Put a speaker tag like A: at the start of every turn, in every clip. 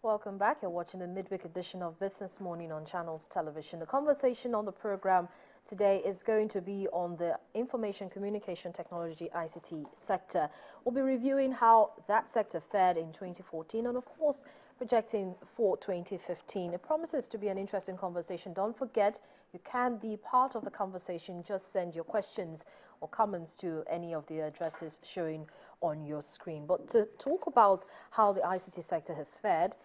A: Welcome back. You're watching the midweek edition of Business Morning on Channels Television. The conversation on the program today is going to be on the Information Communication Technology ICT sector. We'll be reviewing how that sector fared in 2014 and, of course, projecting for 2015. It promises to be an interesting conversation. Don't forget, you can be part of the conversation. Just send your questions or comments to any of the addresses showing on your screen. But to talk about how the ICT sector has fared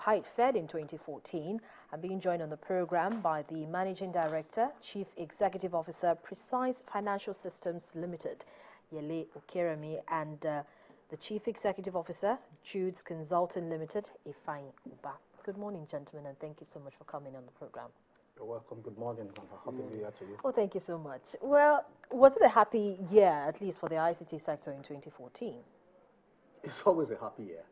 A: how it fared in 2014, I'm being joined on the program by the Managing Director, Chief Executive Officer, Precise Financial Systems Limited, Yele Okeremi, and the Chief Executive Officer, Jude's Consulting Limited, Ifeanyi Uba. Good morning, gentlemen, and thank you so much for coming on the program.
B: You're welcome. Good morning, and happy New Year to you.
A: Oh, thank you so much. Well, was it a happy year, at least for the ICT sector in 2014?
B: It's always a happy year.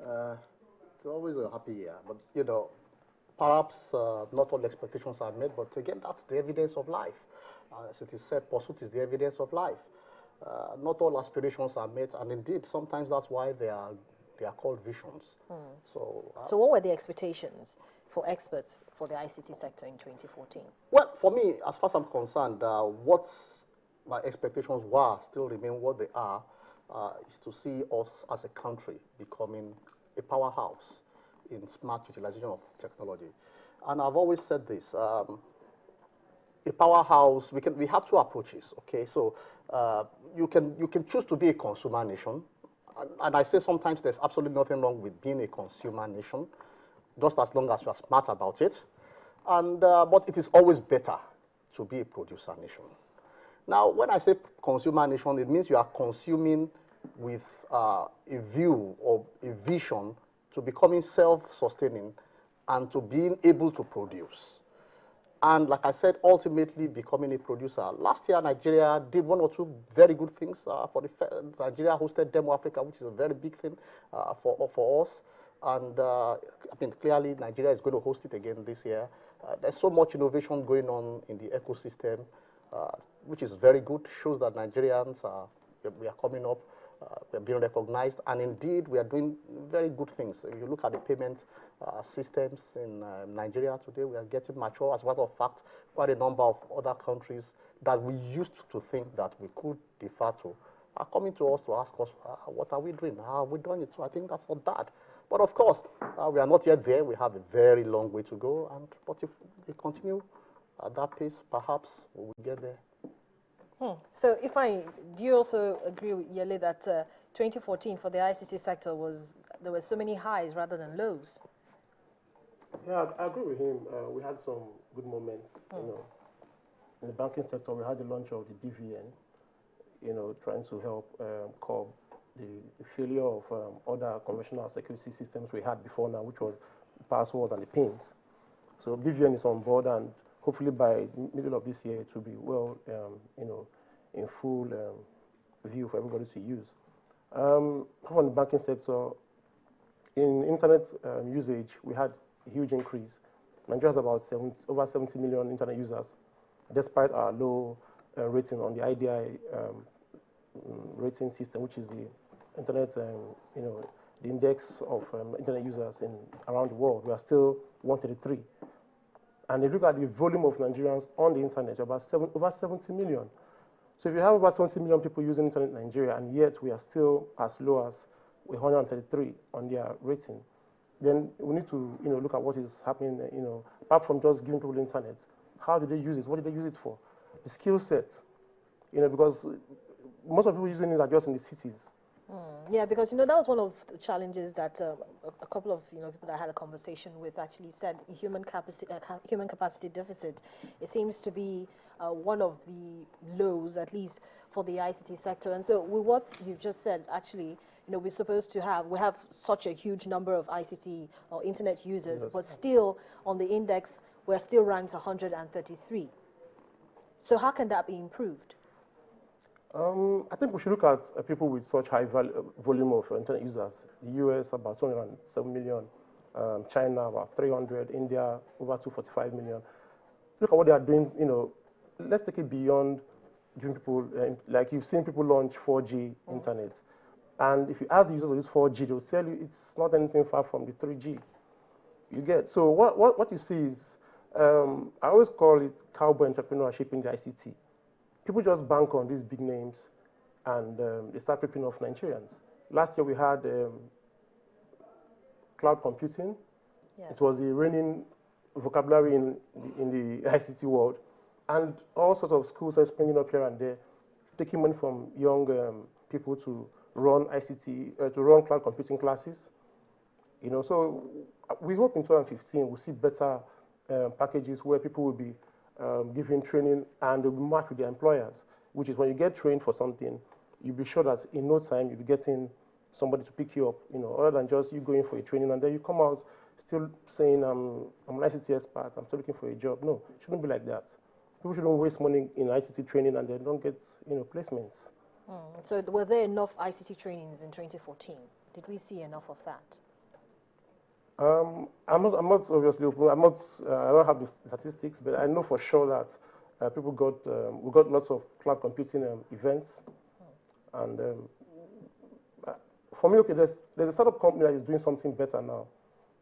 B: It's always a happy year, but you know, perhaps not all expectations are met, but again, that's the evidence of life. As it is said, pursuit is the evidence of life. Not all aspirations are met, and indeed, sometimes that's why they are called visions. So
A: what were the expectations for experts for the ICT sector in 2014?
B: Well, for me, as far as I'm concerned, what my expectations were still remain what they are, is to see us as a country becoming a powerhouse in smart utilization of technology. And I've always said this, a powerhouse, we have two approaches, okay? So you can choose to be a consumer nation, and I say sometimes there's absolutely nothing wrong with being a consumer nation, just as long as you are smart about it. And but it is always better to be a producer nation. Now, when I say consumer nation, it means you are consuming with a view or a vision to becoming self-sustaining and to being able to produce. And like I said, ultimately becoming a producer. Last year, Nigeria did one or two very good things. Nigeria hosted Demo Africa, which is a very big thing for us. And I mean, clearly, Nigeria is going to host it again this year. There's so much innovation going on in the ecosystem, which is very good. Shows that Nigerians we are coming up. We're being recognized, and indeed, we are doing very good things. If you look at the payment systems in Nigeria today, we are getting mature. As a matter of fact, quite a number of other countries that we used to think that we could defer to are coming to us to ask us, what are we doing? How are we doing it? So I think that's not bad. But of course, we are not yet there. We have a very long way to go. But if we continue at that pace, perhaps we will get there.
A: So, do you also agree with Yele that 2014 for the ICT sector there were so many highs rather than lows?
C: Yeah, I agree with him. We had some good moments. You know, in the banking sector, we had the launch of the DVN. You know, trying to help curb the failure of other conventional security systems we had before now, which was the passwords and the pins. So BVN is on board, and hopefully by middle of this year, it will be well, you know, in full view for everybody to use. From the banking sector, in internet usage, we had a huge increase. Nigeria has about over 70 million internet users, despite our low rating on the IDI rating system, which is the internet, you know, the index of internet users around the world. We are still 133. And if you look at the volume of Nigerians on the internet, about over 70 million. So if you have about 70 million people using internet in Nigeria, and yet we are still as low as 133 on their rating, then we need to, you know, look at what is happening, you know, apart from just giving people the internet. How do they use it? What do they use it for? The skill set, you know, because most of the people using it are just in the cities.
A: Yeah, because, you know, that was one of the challenges that a couple of, you know, people that I had a conversation with actually said human capacity deficit. It seems to be one of the lows, at least for the ICT sector. And so with what you've just said, actually, you know, we have such a huge number of ICT or internet users, but still on the index, we're still ranked 133. So how can that be improved?
C: I think we should look at people with such high volume of internet users. The US, about 207 million. China, about 300. India, over 245 million. Look at what they are doing, you know. Let's take it beyond giving people, like you've seen people launch 4G internet. And if you ask the users of this 4G, they'll tell you it's not anything far from the 3G. You get. So what you see is, I always call it cowboy entrepreneurship in the ICT. People just bank on these big names, and they start ripping off Nigerians. Last year we had cloud computing.
A: Yes.
C: It was the reigning vocabulary in the ICT world, and all sorts of schools are springing up here and there, taking money from young people to run ICT, to run cloud computing classes. So we hope in 2015 we'll see better packages where people will be giving training and they'll be matched with their employers, which is when you get trained for something, you'll be sure that in no time you'll be getting somebody to pick you up, other than just you going for a training and then you come out still saying, I'm an ICT expert, I'm still looking for a job. No, it shouldn't be like that. People shouldn't waste money in ICT training and they don't get, placements.
A: So were there enough ICT trainings in 2014? Did we see enough of that?
C: I'm not obviously, I don't have the statistics, but I know for sure that we got lots of cloud computing events. And for me, okay, there's a startup company that is doing something better now,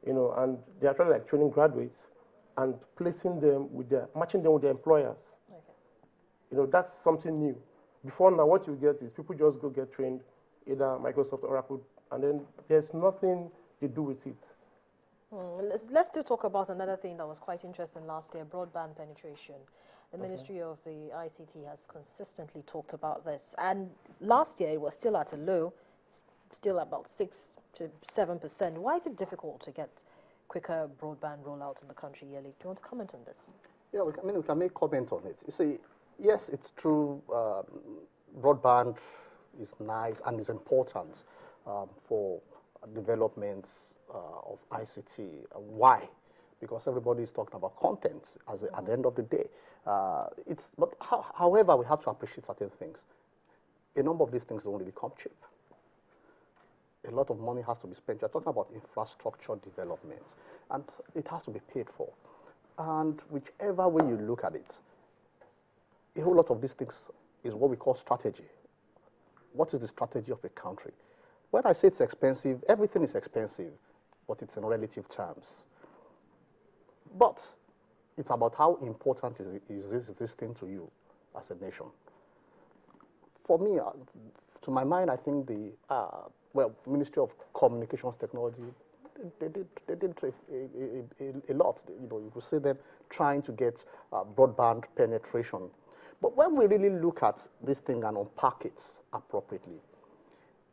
C: and they are trying training graduates and placing them matching them with their employers. Okay. That's something new. Before now, what you get is people just go get trained, either Microsoft, Oracle, and then there's nothing they do with it.
A: Let's still talk about another thing that was quite interesting last year, broadband penetration. The Ministry of the ICT has consistently talked about this. And last year, it was still at a low, still about 6 to 7%. Why is it difficult to get quicker broadband rollout in the country yearly? Do you want to comment on this?
B: Yeah, we can make comment on it. You see, yes, it's true, broadband is nice and is important for developments of ICT. Why? Because everybody is talking about content at the end of the day. However, we have to appreciate certain things. A number of these things don't really come cheap. A lot of money has to be spent. You're talking about infrastructure development, and it has to be paid for. And whichever way you look at it, a whole lot of these things is what we call strategy. What is the strategy of a country? When I say it's expensive, everything is expensive, but it's in relative terms. But it's about how important is this thing to you as a nation. For me, to my mind, I think the Ministry of Communications Technology, they did a lot. You could see them trying to get broadband penetration. But when we really look at this thing and unpack it appropriately,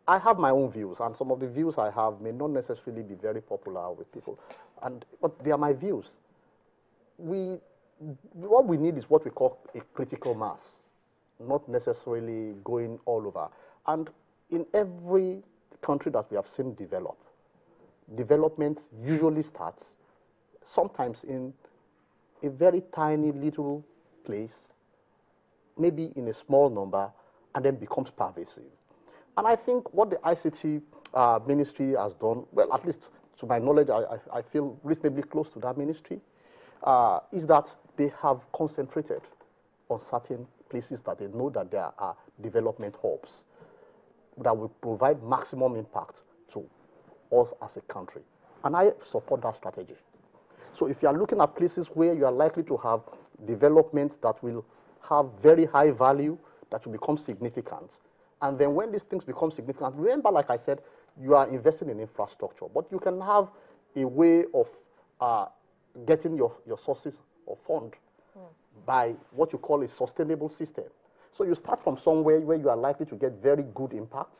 B: I have my own views, and some of the views I have may not necessarily be very popular with people, but they are my views. What we need is what we call a critical mass, not necessarily going all over. And in every country that we have seen develop, development usually starts sometimes in a very tiny little place, maybe in a small number, and then becomes pervasive. And I think what the ICT ministry has done, well, at least to my knowledge, I feel reasonably close to that ministry, is that they have concentrated on certain places that they know that there are development hubs that will provide maximum impact to us as a country. And I support that strategy. So if you are looking at places where you are likely to have developments that will have very high value, that will become significant, and then when these things become significant, remember, like I said, you are investing in infrastructure, but you can have a way of getting your sources of fund by what you call a sustainable system. So you start from somewhere where you are likely to get very good impact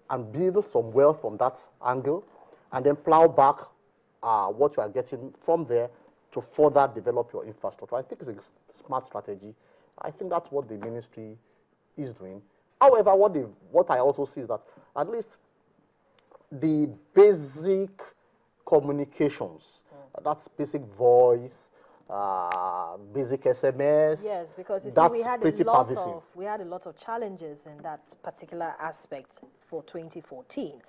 B: and build some wealth from that angle, and then plow back what you are getting from there to further develop your infrastructure. I think it's a smart strategy. I think that's what the ministry is doing. However, what I also see is that at least the basic communications, that's basic voice, basic SMS.
A: Yes, because you see,
B: that's
A: we had a lot of challenges in that particular aspect for 2014,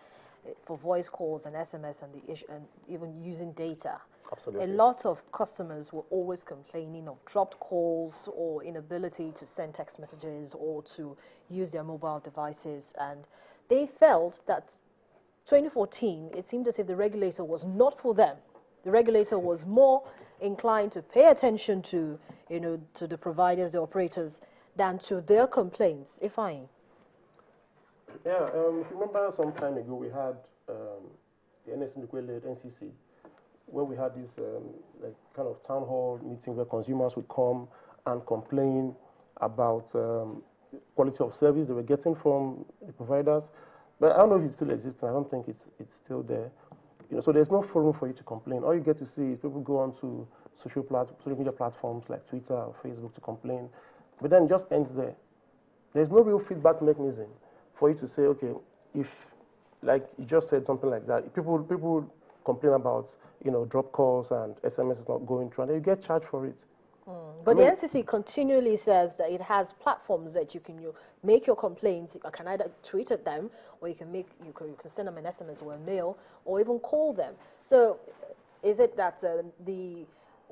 A: for voice calls and SMS and and even using data.
B: Absolutely.
A: A lot of customers were always complaining of dropped calls or inability to send text messages or to use their mobile devices, and they felt that 2014, it seemed as if the regulator was not for them. The regulator was more inclined to pay attention to, to the providers, the operators, than to their complaints, if I.
C: Yeah, if you remember some time ago, we had the NSC-led NCC, where we had this like kind of town hall meeting where consumers would come and complain about quality of service they were getting from the providers. But I don't know if it still exists. I don't think it's still there. So there's no forum for you to complain. All you get to see is people go onto social media platforms like Twitter or Facebook to complain, but then it just ends there. There's no real feedback mechanism for you to say, okay, if, like you just said something like that, people complain about, drop calls and SMS is not going through, and then you get charged for it.
A: But the NCC continually says that it has platforms that you can make your complaints. You can either tweet at them, or you can send them an SMS or a mail, or even call them. So, is it that the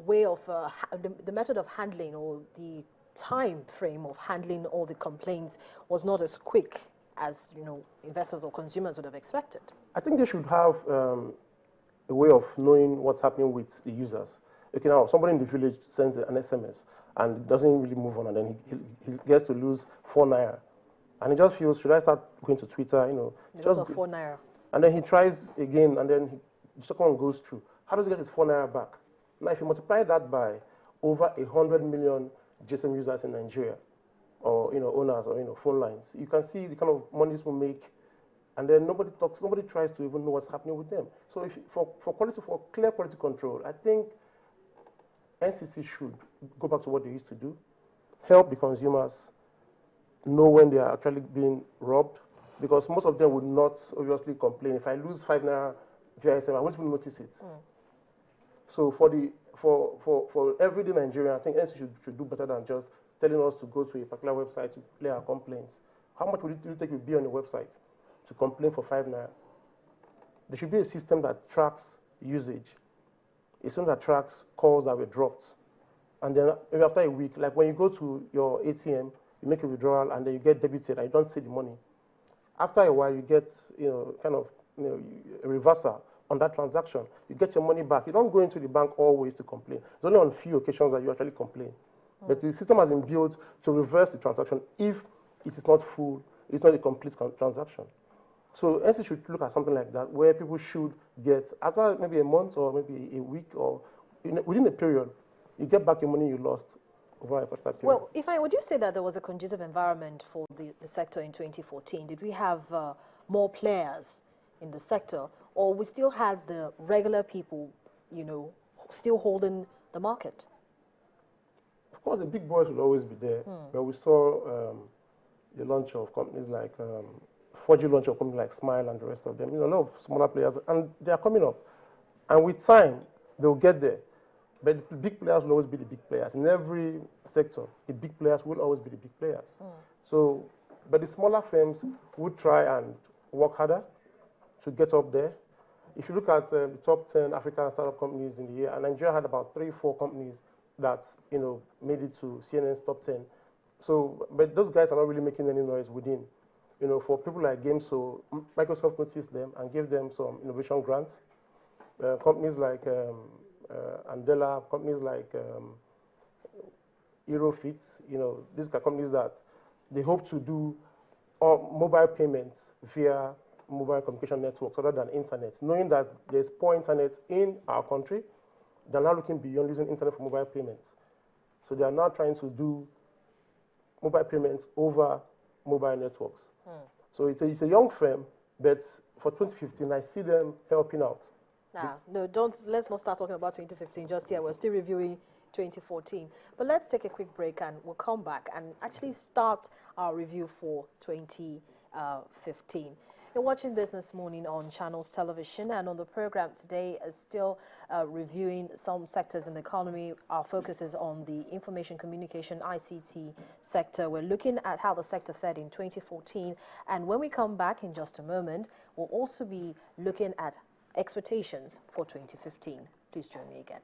A: way of the method of handling or the time frame of handling all the complaints was not as quick as investors or consumers would have expected?
C: I think they should have a way of knowing what's happening with the users. Okay, now somebody in the village sends an SMS and doesn't really move on, and then he gets to lose 4 naira, and he just feels, should I start going to Twitter?
A: Just 4 naira.
C: And then he tries again, and then the second one goes through. How does he get his 4 naira back? Now, if you multiply that by over 100 million GSM users in Nigeria, or owners, or phone lines, you can see the kind of money this will make. And then nobody tries to even know what's happening with them. So for clear quality control, I think NCC should go back to what they used to do, help the consumers know when they are actually being robbed, because most of them would not obviously complain. If I lose 5 naira via SM, I won't even notice it. So for everyday Nigerian, I think NCC should do better than just telling us to go to a particular website to play our complaints. How much would it take to be on the website to complain for 5 naira? There should be a system that tracks usage. A system that tracks calls that were dropped. And then maybe after a week, like when you go to your ATM, you make a withdrawal and then you get debited and you don't see the money. After a while, you get kind of a reversal on that transaction. You get your money back. You don't go into the bank always to complain. It's only on few occasions that you actually complain. But the system has been built to reverse the transaction if it is not full, it's not a complete transaction. So NCC should look at something like that, where people should get, after maybe a month or maybe a week or within a period, you get back your money you lost over a particular period.
A: Well, would you say that there was a conducive environment for the sector in 2014? Did we have more players in the sector, or we still had the regular people, still holding the market?
C: Of course, the big boys will always be there, but we saw the launch of companies like 4G launch of companies like Smile and the rest of them. A lot of smaller players, and they are coming up. And with time, they'll get there. But the big players will always be the big players. In every sector, the big players will always be the big players. So, but the smaller firms would try and work harder to get up there. If you look at the top 10 African startup companies in the year, and Nigeria had about 3-4 companies that made it to CNN's top 10. So, but those guys are not really making any noise within. For people like GameSo, Microsoft noticed them and gave them some innovation grants. Companies like Andela, companies like Eurofit, these are companies that they hope to do mobile payments via mobile communication networks other than internet, knowing that there's poor internet in our country. They're now looking beyond using internet for mobile payments. So they are now trying to do mobile payments over mobile networks. So it's a young firm, but for 2015, I see them helping out.
A: Let's not start talking about 2015 just yet. We're still reviewing 2014. But let's take a quick break and we'll come back and actually start our review for 2015. You're watching Business Morning on Channels Television, and on the program today is still reviewing some sectors in the economy. Our focus is on the information communication ICT sector. We're looking at how the sector fared in 2014, and when we come back in just a moment, we'll also be looking at expectations for 2015. Please join me again.